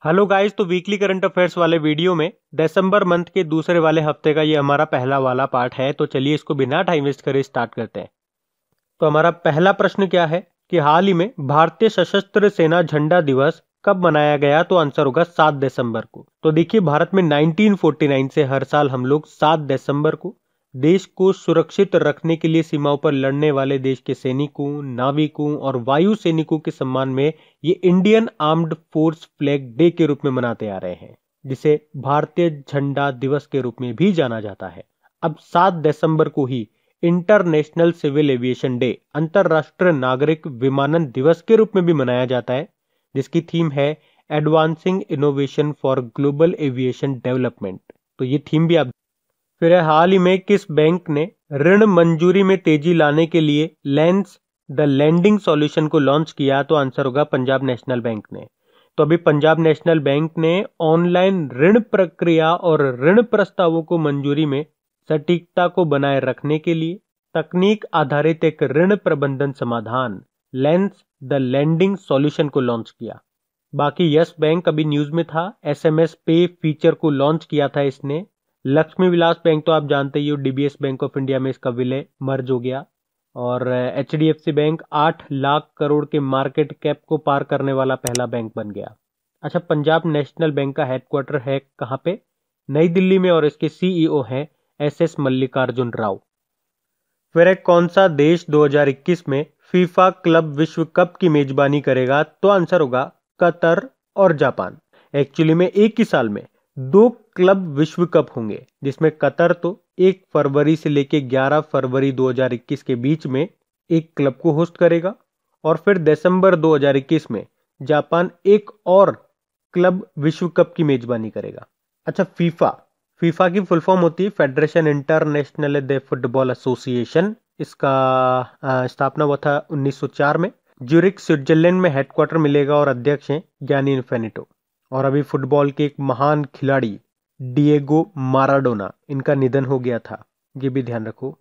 Hello guys, तो weekly current affairs वाले video में दिसंबर मंथ के दूसरे वाले हफ्ते का ये हमारा पहला वाला पार्ट है। तो चलिए इसको बिना टाइम वेस्ट करे स्टार्ट करते हैं। तो हमारा पहला प्रश्न क्या है कि हाल ही में भारतीय सशस्त्र सेना झंडा दिवस कब मनाया गया? तो आंसर होगा 7 दिसंबर को। तो देखिए, भारत में 1949 से हर साल हम लोग 7 दिसंबर को देश को सुरक्षित रखने के लिए सीमाओं पर लड़ने वाले देश के सैनिकों, नाविकों और वायु सैनिकों के सम्मान में ये Indian armed force flag day के रूप में मनाते आ रहे हैं, जिसे भारतीय झंडा दिवस के रूप में भी जाना जाता है। अब 7 दिसंबर को ही इंटरनेशनल सिविल एविएशन डे, अंतरराष्ट्रीय नागरिक विमानन दिवस के रूप में भी मनाया जाता है, जिसकी थीम है advancing innovation for global aviation development. तो ये थीम भी आप फिर हाल ही में किस बैंक ने ऋण मंजूरी में तेजी लाने के लिए लेंस द लैंडिंग सॉल्यूशन को लॉन्च किया? तो आंसर होगा पंजाब नेशनल बैंक ने। तो अभी पंजाब नेशनल बैंक ने ऑनलाइन ऋण प्रक्रिया और ऋण प्रस्तावों को मंजूरी में सटीकता को बनाए रखने के लिए तकनीक आधारित एक ऋण प्रबंधन समाधान लेंस द लैंडिंग सॉल्यूशन को लॉन्च किया। बाकी यस बैंक अभी न्यूज में था, एसएमएस पे फीचर को लॉन्च किया था इसने। लक्ष्मी विलास बैंक तो आप जानते ही हो, डीबीएस बैंक ऑफ इंडिया में इसका विलय मर्ज हो गया। और एचडीएफसी बैंक 8 लाख करोड़ के मार्केट कैप को पार करने वाला पहला बैंक बन गया। अच्छा, पंजाब नेशनल बैंक का हेडक्वार्टर है कहाँ पे? नई दिल्ली में, और इसके सीईओ हैं एसएस मल्लिकार्जुन राव। फिर एक कौन सा देश 2021 में फीफा क्लब विश्व कप की मेजबानी करेगा? तो आंसर होगा कतर और जापान। एक्चुअली में एक ही साल में 2 क्लब विश्व कप होंगे, जिसमें कतर तो 1 फरवरी से लेकर 11 फरवरी 2021 के बीच में एक क्लब को होस्ट करेगा, और फिर दिसंबर 2021 में जापान एक और क्लब विश्व कप की मेजबानी करेगा। अच्छा, फीफा की फुल फॉर्म होती है फेडरेशन इंटरनेशनल दे फुटबॉल एसोसिएशन। इसका स्थापना हुआ था 1904 में। ज्यूरिख स्विट्जरलैंड में हेडक्वार्टर मिलेगा और अध्यक्ष हैं गियानी इन्फेनिटो। और अभी फुटबॉल के एक महान खिलाड़ी डिएगो माराडोना, इनका निधन हो गया था, ये भी ध्यान रखो।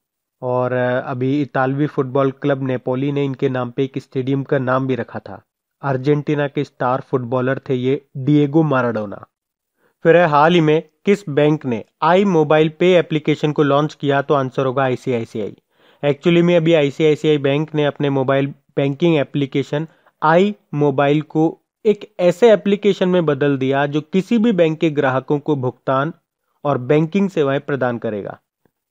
और अभी इतालवी फुटबॉल क्लब नेपोली ने इनके नाम पे एक स्टेडियम का नाम भी रखा था। अर्जेंटीना के स्टार फुटबॉलर थे ये डिएगो माराडोना। फिर हाल ही में किस बैंक ने आई मोबाइल पे एप्लीकेशन को लॉन्च किया? तो आंसर होगा आईसीआईसीआई। एक्चुअली में अभी आईसीआईसीआई बैंक ने अपने मोबाइल बैंकिंग एप्लीकेशन आई मोबाइल को एक ऐसे एप्लीकेशन में बदल दिया जो किसी भी बैंक के ग्राहकों को भुगतान और बैंकिंग सेवाएं प्रदान करेगा।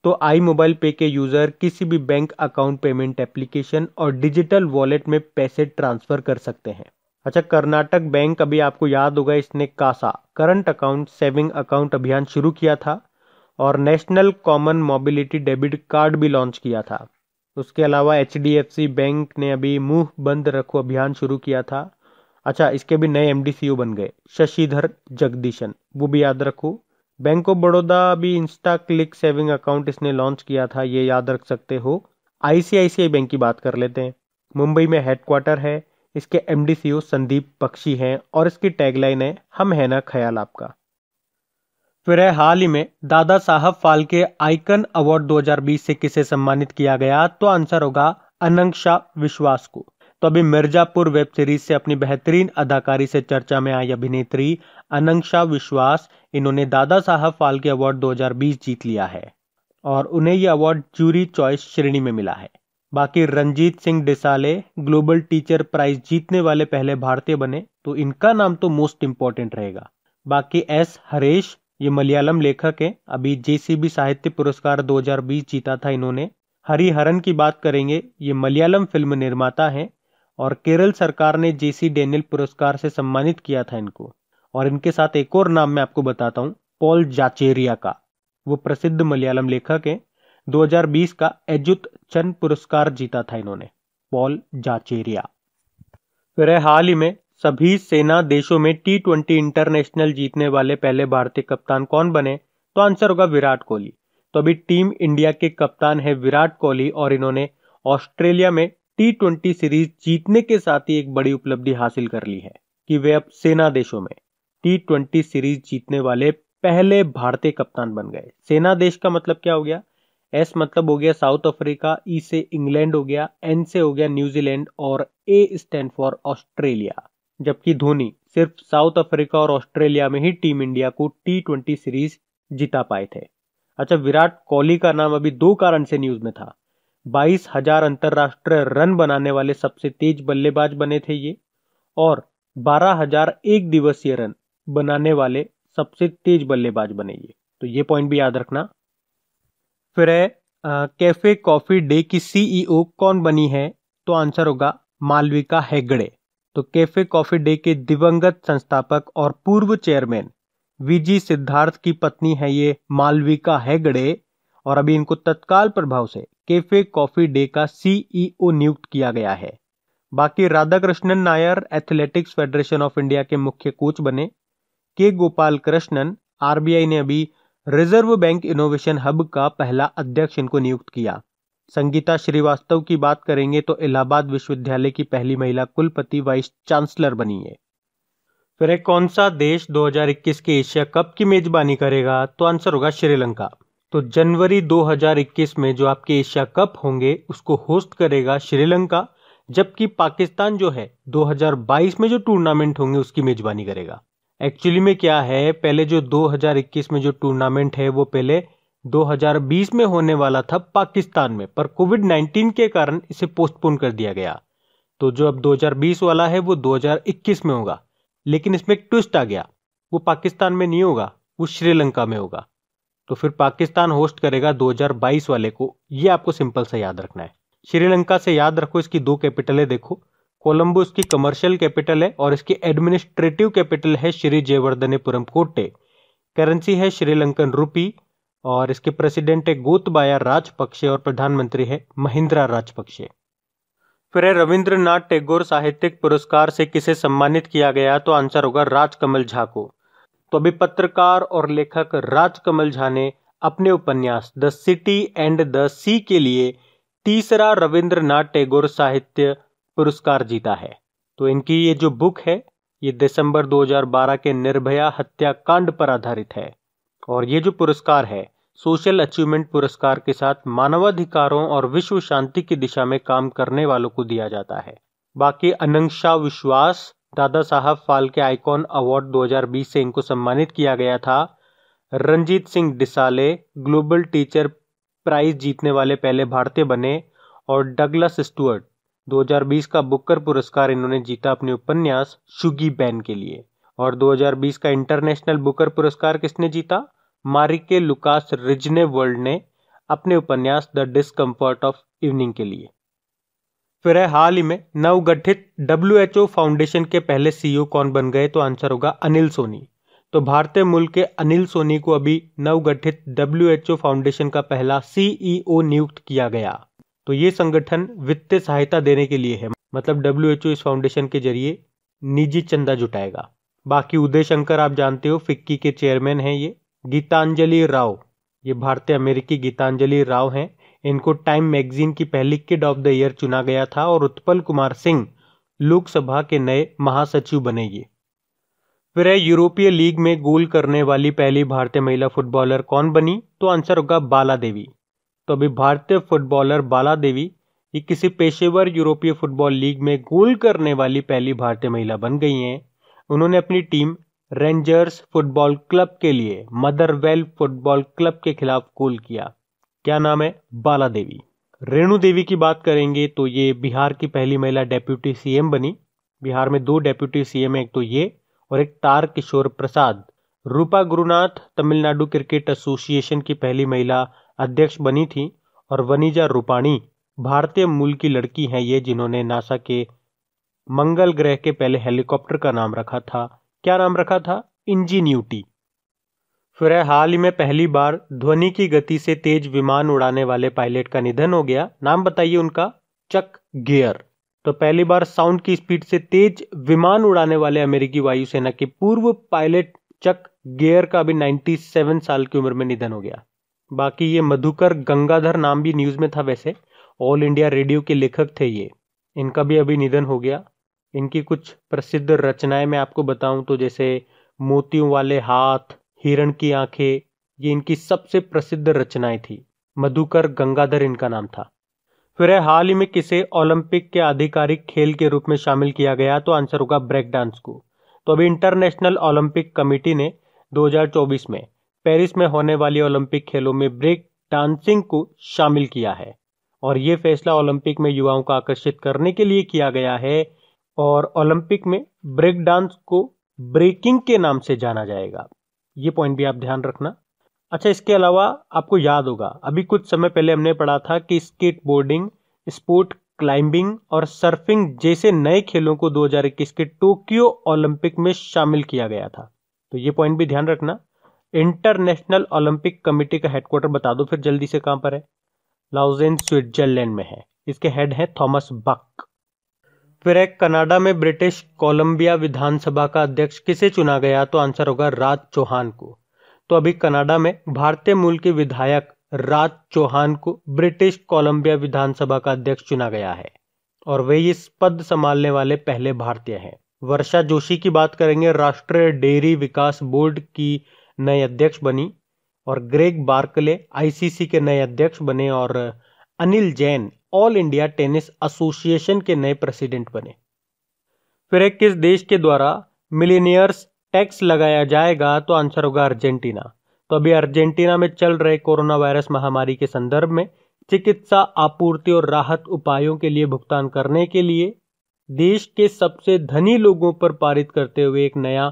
तो आई मोबाइल पे के यूजर किसी भी बैंक अकाउंट, पेमेंट एप्लीकेशन और डिजिटल वॉलेट में पैसे ट्रांसफर कर सकते हैं। अच्छा, कर्नाटक बैंक, अभी आपको याद होगा, इसने CASA current account saving account अभियान शुरू किया था और national common mobility debit card भी लॉन्च किया था। उसके अलावा एचडीएफसी बैंक ने अभी मुंह बंद रखो अभियान शुरू किया था। अच्छा, इसके भी नए एमडी सीईओ बन गए, शशिधर जगदीशन, वो भी याद रखो। बैंक ऑफ बड़ौदा भी इंस्टा क्लिक सेविंग अकाउंट इसने लॉन्च किया था, ये याद रख सकते हो। आईसीआईसीआई बैंक की बात कर लेते हैं। मुंबई में हेडक्वार्टर है, इसके एमडी सीईओ संदीप बख्शी हैं और इसकी टैगलाइन है हम है ना ख्याल आपका। फिर है हाल ही में दादा साहब फाल्के आइकन अवार्ड 2020 से किसे सम्मानित किया गया? तो आंसर होगा अनंक्षा विश्वास को। तो अभी मिर्जापुर वेब सीरीज से अपनी बेहतरीन अदाकारी से चर्चा में आई अभिनेत्री अनंक्षा विश्वास, इन्होंने दादा साहब फाल्के अवार्ड 2020 जीत लिया है और उन्हें यह अवार्ड जूरी चॉइस श्रेणी में मिला है। बाकी Ranjit Singh Disale global teacher prize जीतने वाले पहले भारतीय बने, तो इनका नाम तो मोस्ट इंपॉर्टेंट रहेगा। बाकी एस हरेश, ये मलयालम लेखक हैं, अभी जेसीबी साहित्य पुरस्कार 2020 जीता था इन्होंने। हरिहरन की बात करेंगे, ये मलयालम फिल्म निर्माता हैं और केरल सरकार ने जेसी डेनियल पुरस्कार से सम्मानित किया था इनको। और इनके साथ एक और नाम मैं आपको बताता हूं, पॉल जाचेरिया का, वो प्रसिद्ध मलयालम लेखक हैं। 2020 का एजुत चंद पुरस्कार जीता था इन्होंने, पॉल जाचेरिया। फिर हाल ही में सभी सेना देशों में T20 इंटरनेशनल जीतने वाले पहले भारतीय कप्तान कौन बने? तो आंसर होगा विराट कोहली। तो अभी टीम इंडिया के कप्तान है विराट कोहली और इन्होंने ऑस्ट्रेलिया में T20 सीरीज जीतने के साथ ही एक बड़ी उपलब्धि हासिल कर ली है कि वे अब सेना देशों में T20 सीरीज जीतने वाले पहले भारतीय कप्तान बन गए। सेना देश का मतलब क्या हो गया? एस मतलब हो गया साउथ अफ्रीका, ई से इंग्लैंड हो गया, एन से हो गया न्यूजीलैंड और ए स्टैंड फॉर ऑस्ट्रेलिया। जबकि धोनी सिर्फ साउथ अफ्रीका और ऑस्ट्रेलिया में ही टीम इंडिया को T20 सीरीज जिता पाए थे। अच्छा, विराट कोहली का नाम अभी 2 कारण से न्यूज में था। 22,000 अंतरराष्ट्रीय रन बनाने वाले सबसे तेज बल्लेबाज बने थे ये, और 12,000 एक दिवसीय रन बनाने वाले सबसे तेज बल्लेबाज बने ये, तो ये पॉइंट भी याद रखना। फिर है कैफे कॉफी डे की CEO कौन बनी है? तो आंसर होगा मालविका हेगड़े। तो कैफे कॉफी डे के दिवंगत संस्थापक और पूर्व चेयरमैन वीजी सिद्धार्थ की पत्नी है ये मालविका हेगड़े, और अभी इनको तत्काल प्रभाव से कैफे कॉफी डे का CEO नियुक्त किया गया है। बाकी Radhakrishnan Nair athletics federation of India के मुख्य कोच बने। के गोपाल कृष्णन, RBI ने अभी रिजर्व बैंक इनोवेशन हब का पहला अध्यक्ष इनको नियुक्त किया। संगीता श्रीवास्तव की बात करेंगे तो इलाहाबाद विश्वविद्यालय की पहली महिला कुलपति वाइस चांसलर बनी है। फिर कौन सा देश 2021 के एशिया कप की मेजबानी करेगा? तो आंसर होगा श्रीलंका। तो जनवरी 2021 में जो आपके एशिया कप होंगे उसको होस्ट करेगा श्रीलंका, जबकि पाकिस्तान जो है 2022 में जो टूर्नामेंट होंगे उसकी मेजबानी करेगा। एक्चुअली में क्या है, पहले जो 2021 में जो टूर्नामेंट है वो पहले 2020 में होने वाला था पाकिस्तान में, पर कोविड-19 के कारण इसे पोस्टपोन कर दिया गया। तो जो अब 2020 वाला है वो 2021 में होगा, लेकिन इसमें एक ट्विस्ट आ गया, वो पाकिस्तान में नहीं होगा, वो श्रीलंका में होगा। तो फिर पाकिस्तान होस्ट करेगा 2022 वाले को, ये आपको सिंपल सा याद रखना है। श्रीलंका से याद रखो इसकी 2 कैपिटल देखो, कोलंबो इसकी कमर्शियल कैपिटल है और इसकी एडमिनिस्ट्रेटिव कैपिटल है श्री जयवर्धनेपुरम कोट्टे। करेंसी है श्रीलंकन रुपी, और इसके प्रेसिडेंट है गोतबाया राजपक्षे और प्रधानमंत्री है महिंद्रा राजपक्षे। फिर है रविंद्रनाथ टैगोर साहित्यिक पुरस्कार से किसे सम्मानित किया गया? तो आंसर होगा राजकमल झा को। तो अभी पत्रकार और लेखक राजकमल झा ने अपने उपन्यास द सिटी एंड द सी के लिए तीसरा रविंद्रनाथ टैगोर साहित्य पुरस्कार जीता है। तो इनकी ये जो बुक है ये दिसंबर 2012 के निर्भया हत्याकांड पर आधारित है, और ये जो पुरस्कार है सोशल अचीवमेंट पुरस्कार के साथ मानवाधिकारों और विश्व शांति की दिशा में काम करने वालों को दिया जाता है। बाकी अनंक्षा विश्वास दादा साहब फाल्के आइकॉन अवार्ड 2020 से इनको सम्मानित किया गया था। Ranjit Singh Disale global teacher prize जीतने वाले पहले भारतीय बने, और डगलस स्टुअर्ट 2020 का बुकर पुरस्कार इन्होंने जीता अपने उपन्यास शुगी बैन के लिए। और 2020 का इंटरनेशनल बुकर पुरस्कार किसने जीता? मारिके लुकास रिजनेवर्ल्ड ने अपने उपन्यास द डिस्कम्फर्ट ऑफ इवनिंग के लिए। फिर है हाल ही में नवगठित WHO फाउंडेशन के पहले CEO कौन बन गए? तो आंसर होगा अनिल सोनी। तो भारतीय मूल के अनिल सोनी को अभी नवगठित WHO फाउंडेशन का पहला CEO नियुक्त किया गया। तो ये संगठन वित्तीय सहायता देने के लिए है, मतलब WHO इस फाउंडेशन के जरिए निजी चंदा जुटाएगा। बाकी उदय शंकर आप जानते हो फिक्की के चेयरमैन हैं ये। गीतांजलि राव, ये भारतीय अमेरिकी गीतांजलि राव हैं, इनको टाइम मैगजीन की पहली किड ऑफ द ईयर चुना गया था। और उत्पल कुमार सिंह लोकसभा के नए महासचिव बनेंगे। फिर है यूरोपीय लीग में गोल करने वाली पहली भारतीय महिला फुटबॉलर कौन बनी? तो आंसर होगा बाला देवी। तो अभी भारतीय फुटबॉलर बाला देवी ये किसी पेशेवर यूरोपीय फुटबॉल लीग में गोल करने वाली पहली भारतीय महिला बन गई हैं। उन्होंने अपनी टीम रेंजर्स फुटबॉल क्लब के लिए मदरवेल फुटबॉल क्लब के खिलाफ गोल किया। क्या नाम है? बाला देवी। रेणु देवी की बात करेंगे तो ये बिहार की पहली महिला डेप्यूटी CM बनी। बिहार में 2 डेप्यूटी CM है, एक तो ये और एक तार किशोर प्रसाद। रूपा गुरुनाथ तमिलनाडु क्रिकेट एसोसिएशन की पहली महिला अध्यक्ष बनी थी। और वनीजा रूपाणी भारतीय मूल की लड़की हैं ये, जिन्होंने नासा के मंगल ग्रह के पहले हेलीकॉप्टर का नाम रखा था। क्या नाम रखा था? इंजीन्यूटी। फिर हाल ही में पहली बार ध्वनि की गति से तेज विमान उड़ाने वाले पायलट का निधन हो गया। नाम बताइए उनका? चक गेयर। तो पहली बार साउंड की स्पीड से तेज विमान उड़ाने वाले अमेरिकी वायुसेना के पूर्व पायलट चक गेयर का भी 97 साल की उम्र में निधन हो गया। बाकी ये मधुकर गंगाधर नाम भी न्यूज में था, वैसे ऑल इंडिया रेडियो के लेखक थे ये, इनका भी अभी निधन हो गया। इनकी कुछ प्रसिद्ध रचनाएं मैं आपको बताऊं तो जैसे मोतियों वाले हाथ, हिरण की आंखें, ये इनकी सबसे प्रसिद्ध रचनाएं थी। मधुकर गंगाधर इनका नाम था। फिर हाल ही में किसे ओलंपिक के आधिकारिक खेल के रूप में शामिल किया गया? तो आंसर होगा ब्रेक डांस को। तो अभी इंटरनेशनल ओलंपिक कमेटी ने 2024 में पेरिस में होने वाली ओलंपिक खेलों में ब्रेक डांसिंग को शामिल किया है और ये फैसला ओलंपिक में युवाओं को आकर्षित करने के लिए किया गया है और ओलंपिक में ब्रेक डांस को ब्रेकिंग के नाम से जाना जाएगा। ये पॉइंट भी आप ध्यान रखना। अच्छा, इसके अलावा आपको याद होगा अभी कुछ समय पहले हमने पढ़ा था कि स्केट बोर्डिंग, स्पोर्ट क्लाइंबिंग और सर्फिंग जैसे नए खेलों को 2021 के टोक्यो ओलंपिक में शामिल किया गया था। तो ये पॉइंट भी ध्यान रखना। इंटरनेशनल ओलंपिक कमेटी का हेडक्वार्टर बता दो फिर जल्दी से कहां पर है। लाउजेन स्विट्जरलैंड में है। इसके हेड है थॉमस बक। फिर एक कनाडा में ब्रिटिश कोलंबिया विधानसभा का अध्यक्ष किसे चुना गया? तो आंसर होगा राज चौहान को। तो अभी कनाडा में भारतीय मूल के विधायक राज चौहान को ब्रिटिश कोलंबिया विधानसभा का अध्यक्ष चुना गया है और वे इस पद संभालने वाले पहले भारतीय हैं। वर्षा जोशी की बात करेंगे, राष्ट्रीय डेयरी विकास बोर्ड की नए अध्यक्ष बनी और ग्रेग बार्कले आईसीसी के नए अध्यक्ष बने और Anil Jain all India tennis association के नए प्रेसिडेंट बने। फिर एक किस देश के द्वारा मिलीनियर्स टैक्स लगाया जाएगा? तो आंसर होगा अर्जेंटीना। तो अभी अर्जेंटीना में चल रहे कोरोना वायरस महामारी के संदर्भ में चिकित्सा आपूर्ति और राहत उपायों के लिए भुगतान करने के लिए देश के सबसे धनी लोगों पर पारित करते हुए एक नया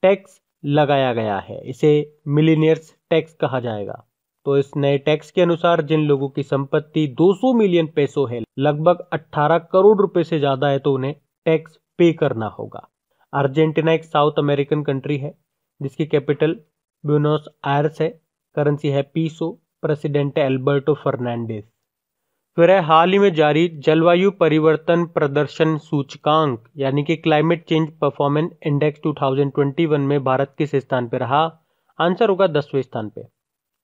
टैक्स लगाया गया है। इसे मिलीनियर्स टैक्स कहा जाएगा। तो इस नए टैक्स के अनुसार जिन लोगों की संपत्ति 200 मिलियन पेसो है, लगभग 18 करोड़ रुपए से ज्यादा है, तो उन्हें टैक्स पे करना होगा। अर्जेंटीना एक साउथ अमेरिकन कंट्री है जिसकी कैपिटल ब्यूनोस आयर्स है, करेंसी है पीसो, प्रेसिडेंट है एल्बर्टो फर्नांडिस। फिर है हाल ही में जारी जलवायु परिवर्तन प्रदर्शन सूचकांक यानी कि क्लाइमेट चेंज परफॉर्मेंस इंडेक्स 2021 में भारत किस स्थान पे रहा? आंसर होगा 10वें स्थान पे।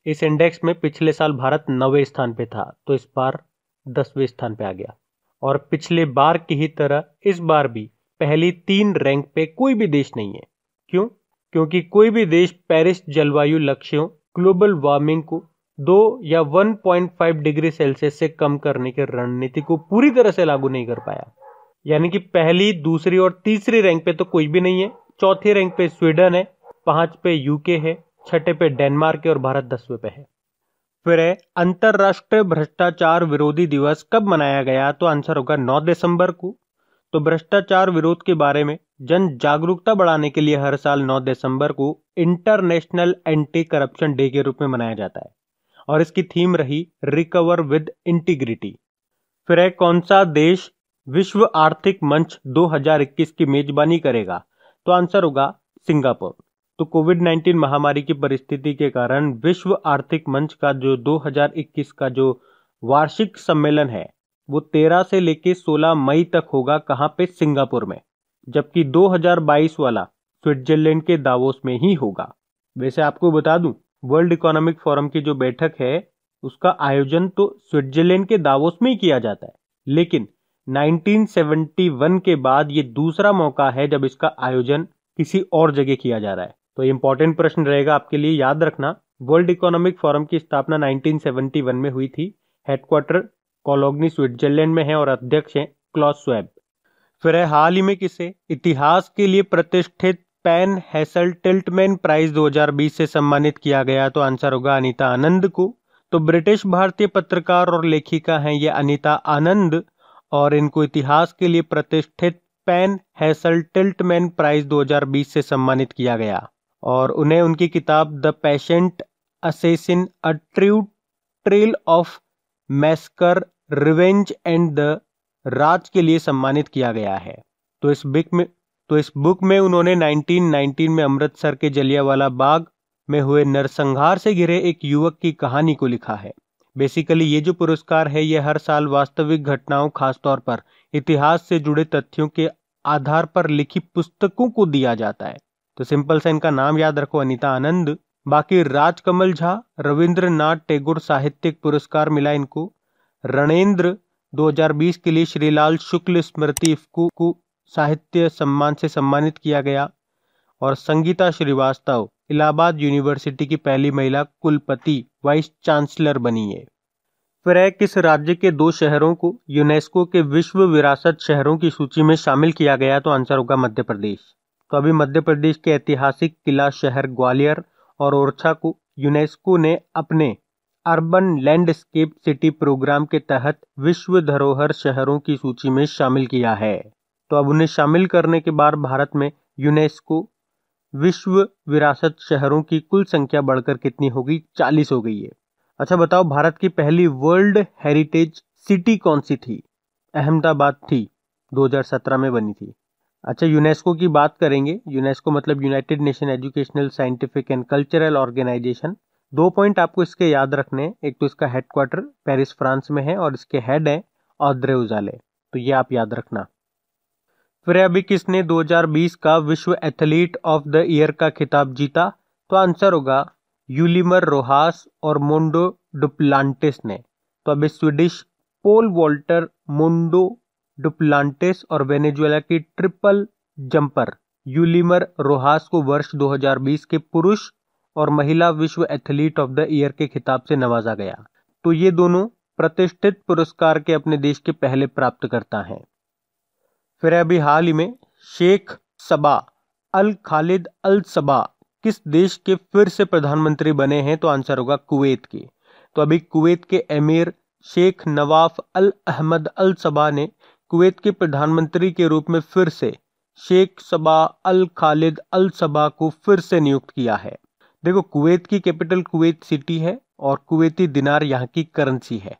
इस इंडेक्स में पिछले साल भारत 9वें स्थान पे था, तो इस बार 10वें स्थान पे आ गया और पिछले बार की ही तरह इस बार भी पहली 3 रैंक पे कोई भी देश नहीं है। क्यों? क्योंकि कोई भी देश पेरिस जलवायु लक्ष्यों ग्लोबल वार्मिंग को 2 या 1.5 डिग्री सेल्सियस से कम करने की रणनीति को पूरी तरह से लागू नहीं कर पाया। यानी कि पहली, दूसरी और तीसरी रैंक पे तो कोई भी नहीं है। चौथी रैंक पे स्वीडन है, 5 पे यूके है, 6 पे डेनमार्क है और भारत 10वें पे है। फिर है अंतरराष्ट्रीय भ्रष्टाचार विरोधी दिवस कब मनाया गया? तो आंसर होगा 9 दिसंबर को। तो भ्रष्टाचार विरोध के बारे में जन जागरूकता बढ़ाने के लिए हर साल 9 दिसंबर को इंटरनेशनल एंटी करप्शन डे के रूप में मनाया जाता है और इसकी थीम रही रिकवर विद इंटीग्रिटी। फिर है कौन सा देश विश्व आर्थिक मंच 2021 की मेजबानी करेगा? तो आंसर होगा सिंगापुर। तो कोविड-19 महामारी की परिस्थिति के कारण विश्व आर्थिक मंच का जो 2021 का जो वार्षिक सम्मेलन है वो 13 से लेकर 16 मई तक होगा। कहां पे? सिंगापुर में। जबकि 2022 वाला स्विट्जरलैंड के दावोस में ही होगा। वैसे आपको बता दूं, वर्ल्ड इकोनॉमिक फोरम की जो बैठक है उसका आयोजन तो स्विट्जरलैंड के दावोस में ही किया जाता है, लेकिन 1971 के बाद ये दूसरा मौका है जब इसका आयोजन किसी और जगह किया जा रहा है। तो इंपॉर्टेंट प्रश्न रहेगा आपके लिए, याद रखना। वर्ल्ड इकोनॉमिक फोरम की स्थापना 1971 में हुई थी। हेडक्वार्टर कोलोग्नी स्विट्जरलैंड में है और अध्यक्ष हैं क्लॉस स्वेब। फिर है हाल ही में किसे इतिहास के लिए प्रतिष्ठित पेन हेसल टिल्टमैन प्राइज 2020 से सम्मानित किया गया? तो आंसर होगा अनीता आनंद को। तो ब्रिटिश भारतीय पत्रकार और लेखिका हैं ये अनीता आनंद और इनको इतिहास के लिए प्रतिष्ठित पेन हेसल टिल्टमैन प्राइज 2020 से सम्मानित किया गया और उन्हें उनकी किताब the patient assassin a true trail of massacre revenge and the Raj के लिए सम्मानित किया गया है। तो इस बुक में उन्होंने 1919 में अमृतसर के जलियांवाला बाग में हुए नरसंहार से घिरे एक युवक की कहानी को लिखा है। बेसिकली ये जो पुरस्कार है ये हर साल वास्तविक घटनाओं, खासतौर पर इतिहास से जुड़े तथ्यों के आधार पर लिखी पुस्तकों को दिया जाता है। तो सिंपल सा इनका नाम याद रखो, अनीता आनंद। बाकी राजकमल झा रविंद्रनाथ टैगोर साहित्यिक पुरस्कार मिला इनको। रणेंद्र 2020 के लिए श्रीलाल शुक्ल स्मृति इफ्को को साहित्य सम्मान से सम्मानित किया गया और संगीता श्रीवास्तव इलाहाबाद यूनिवर्सिटी की पहली महिला कुलपति वाइस चांसलर बनी है। फिर है किस राज्य के 2 शहरों को यूनेस्को के विश्व विरासत शहरों की सूची में शामिल किया गया? तो आंसर होगा मध्य प्रदेश। तो अभी मध्य प्रदेश के ऐतिहासिक किला शहर ग्वालियर और ओरछा को यूनेस्को ने अपने अर्बन लैंडस्केप सिटी प्रोग्राम के तहत विश्व धरोहर शहरों की सूची में शामिल किया है। तो अब उन्हें शामिल करने के बाद भारत में यूनेस्को विश्व विरासत शहरों की कुल संख्या बढ़कर कितनी हो गई? 40 हो गई है। अच्छा बताओ, भारत की पहली वर्ल्ड हेरिटेज सिटी कौन सी थी? अहमदाबाद थी, 2017 में बनी थी। अच्छा, यूनेस्को की बात करेंगे। यूनेस्को मतलब united nation educational scientific and cultural organisation. 2 point आपको इसके याद रखने हैं। एक तो इसका हेडक्वार्टर पेरिस फ्रांस में है और इसके हेड है ऑद्रे उजाले, तो ये आप याद रखना। फिर अभी किसने 2020 का विश्व एथलीट ऑफ द ईयर का खिताब जीता? तो आंसर होगा यूलिमर रोहास और मोंडो डुप्लांटिस ने। तो अभी Swedish pole vaulter Mondo Duplantis और वेनेजुएला की ट्रिपल जंपर यूलिमर रोहास को वर्ष 2020 के पुरुष और महिला विश्व एथलीट ऑफ द ईयर के खिताब से नवाजा गया। तो ये दोनों प्रतिष्ठित पुरस्कार के अपने देश के पहले प्राप्तकर्ता हैं। फिर अभी हाल ही में शेख सबा अल खालिद अल सबा किस देश के फिर से प्रधानमंत्री बने हैं? तो आंसर होगा कुवैत के। तो अभी कुवैत के एमीर शेख नवाफ अल अहमद अल सबा ने कुवैत के प्रधानमंत्री के रूप में फिर से शेख सबा अल खालिद अल सबा को फिर से नियुक्त किया है। देखो, कुवैत की कैपिटल कुवैत सिटी है और कुवैती दिनार यहाँ की करेंसी है।